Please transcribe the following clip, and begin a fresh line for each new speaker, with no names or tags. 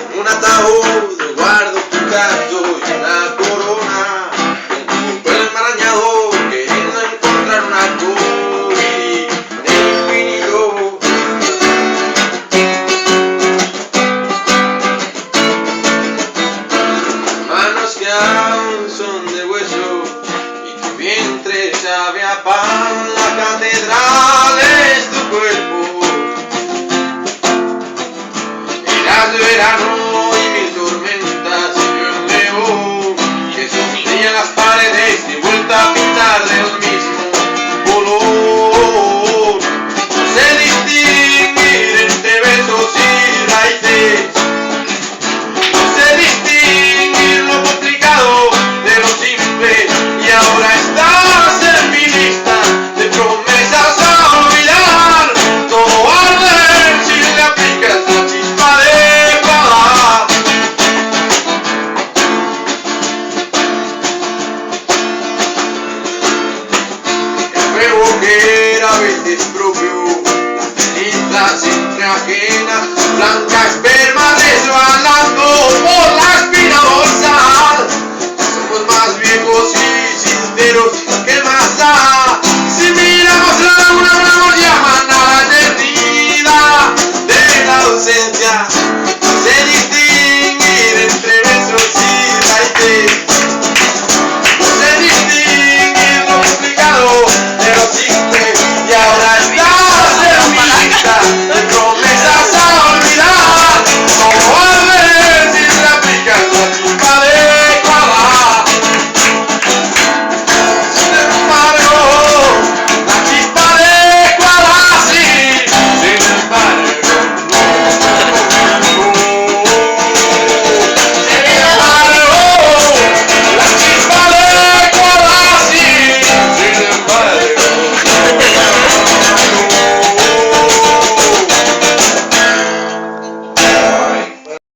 Como un ataúd guardo tu canto y una corona, un pelo enmarañado queriendo encontrar una COVID en el infinito. Manos que aún son de hueso y tu vientre sabe a pan, la catedral es tu cuerpo. Eras de verano y mil tormentas y yo en León, que sonríen las paredes y vuelta a pintar del mismo color. No sé distinguir entre besos y raíces, no sé distinguir lo complicado de lo simple, y ahora estás en mi lista de promesas a olvidar. Todo arde si le aplicas la chispa de paz. El fuego que era a veces propio, las cenizas entre ajenos.